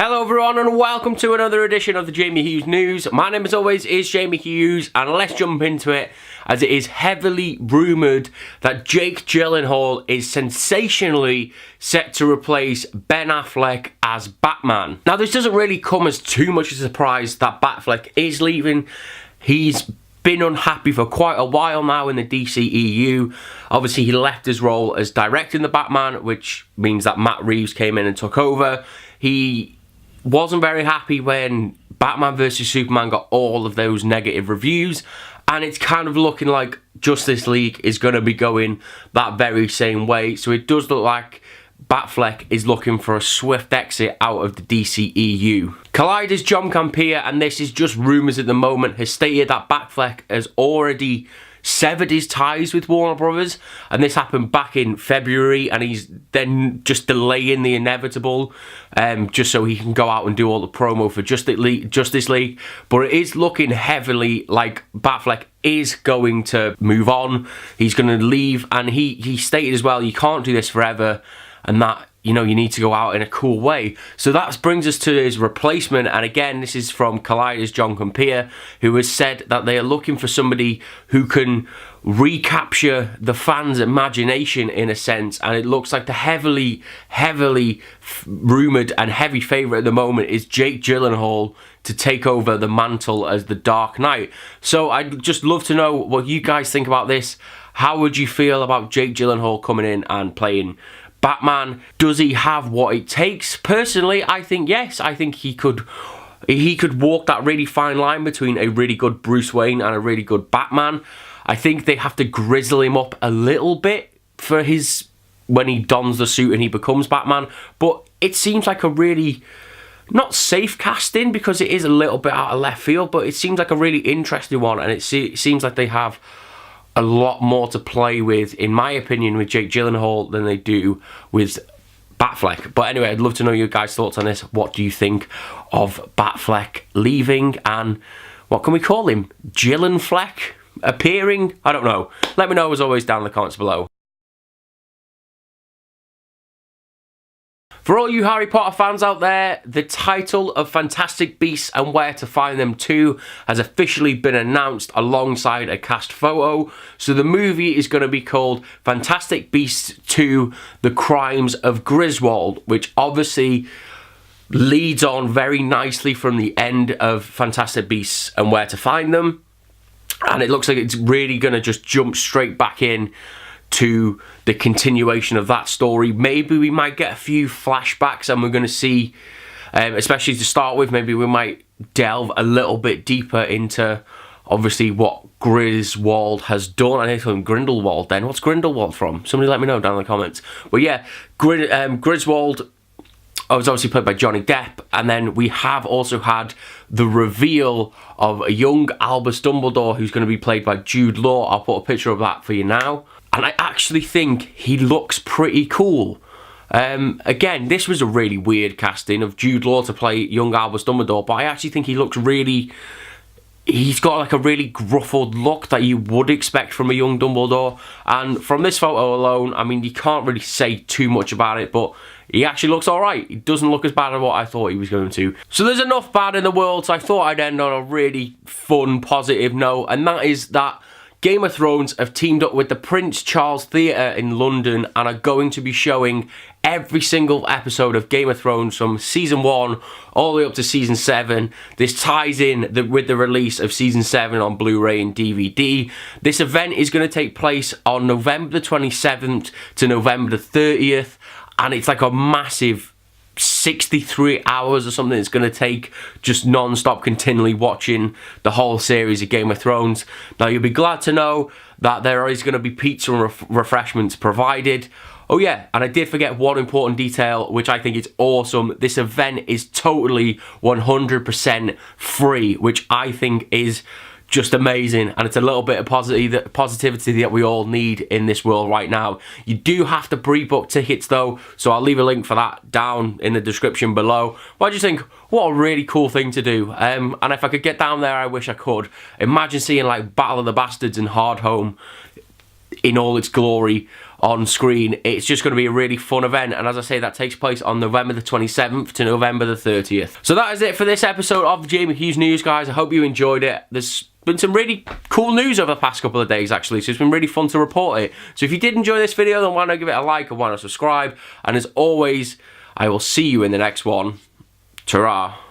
Hello everyone and welcome to another edition of the Jamie Hughes News. My name as always is Jamie Hughes and let's jump into it as it is heavily rumoured that Jake Gyllenhaal is sensationally set to replace Ben Affleck as Batman. Now this doesn't really come as too much of a surprise that Batfleck is leaving. He's been unhappy for quite a while now in the DCEU. Obviously he left his role as directing the Batman, which means that Matt Reeves came in and took over. He wasn't very happy when Batman vs Superman got all of those negative reviews, and it's kind of looking like Justice League is going to be going that very same way. So it does look like Batfleck is looking for a swift exit out of the DCEU. Collider's John Campea, and this is just rumours at the moment, has stated that Batfleck has already severed his ties with Warner Brothers, and this happened back in February, and he's then just delaying the inevitable just so he can go out and do all the promo for Justice League. But it is looking heavily like Batfleck is going to move on. He's going to leave, and he stated as well, you can't do this forever, and that, you know, you need to go out in a cool way. So that brings us to his replacement, and again, this is from Collider's John Campea, who has said that they are looking for somebody who can recapture the fans' imagination in a sense, and it looks like the heavily rumoured and heavy favourite at the moment is Jake Gyllenhaal to take over the mantle as the Dark Knight. So I'd just love to know what you guys think about this. How would you feel about Jake Gyllenhaal coming in and playing Batman? Does he have what it takes? Personally, I think yes. I think he could walk that really fine line between a really good Bruce Wayne and a really good Batman. I think they have to grizzle him up a little bit for his when he dons the suit and he becomes Batman. But it seems like a really not safe casting, because it is a little bit out of left field, but it seems like a really interesting one, and it seems like they have a lot more to play with, in my opinion, with Jake Gyllenhaal than they do with Batfleck. But anyway, I'd love to know your guys' thoughts on this. What do you think of Batfleck leaving, and what can we call him? Gyllenfleck appearing? I don't know. Let me know as always down in the comments below. For all you Harry Potter fans out there, the title of Fantastic Beasts and Where to Find Them 2 has officially been announced alongside a cast photo. So the movie is going to be called Fantastic Beasts 2: The Crimes of Griswold, which obviously leads on very nicely from the end of Fantastic Beasts and Where to Find Them. And it looks like it's really going to just jump straight back in to the continuation of that story. Maybe we might get a few flashbacks, and we're going to see, especially to start with, maybe we might delve a little bit deeper into obviously what Griswold has done. I think from Grindelwald then. What's Grindelwald from? Somebody let me know down in the comments. But yeah, Griswold was obviously played by Johnny Depp, and then we have also had the reveal of a young Albus Dumbledore who's going to be played by Jude Law. I'll put a picture of that for you now. And I actually think he looks pretty cool. Again, this was a really weird casting of Jude Law to play young Albus Dumbledore, but I actually think he looks really... He's got like a really gruffled look that you would expect from a young Dumbledore. And from this photo alone, I mean, you can't really say too much about it, but he actually looks alright. He doesn't look as bad as what I thought he was going to. So there's enough bad in the world, so I thought I'd end on a really fun, positive note, and that is that Game of Thrones have teamed up with the Prince Charles Theatre in London and are going to be showing every single episode of Game of Thrones from Season 1 all the way up to Season 7. This ties in with the release of Season 7 on Blu-ray and DVD. This event is going to take place on November the 27th to November the 30th, and it's like a massive 63 hours or something it's going to take, just non-stop continually watching the whole series of Game of Thrones. Now you'll be glad to know that there is going to be pizza and refreshments provided. Oh yeah, and I did forget one important detail, which I think is awesome. This event is totally 100% free, which I think is just amazing, and it's a little bit of positivity that we all need in this world right now. You do have to pre-book tickets though, so I'll leave a link for that down in the description below. What do you think? What a really cool thing to do, and if I could get down there, I wish I could. Imagine seeing like Battle of the Bastards and Hardhome in all its glory on screen. It's just going to be a really fun event, and as I say, that takes place on November the 27th to November the 30th. So that is it for this episode of the Jamie Hughes News, guys. I hope you enjoyed it. There's been some really cool news over the past couple of days, actually, so it's been really fun to report it. So if you did enjoy this video, then why not give it a like and why not subscribe, and as always, I will see you in the next one. Ta-ra.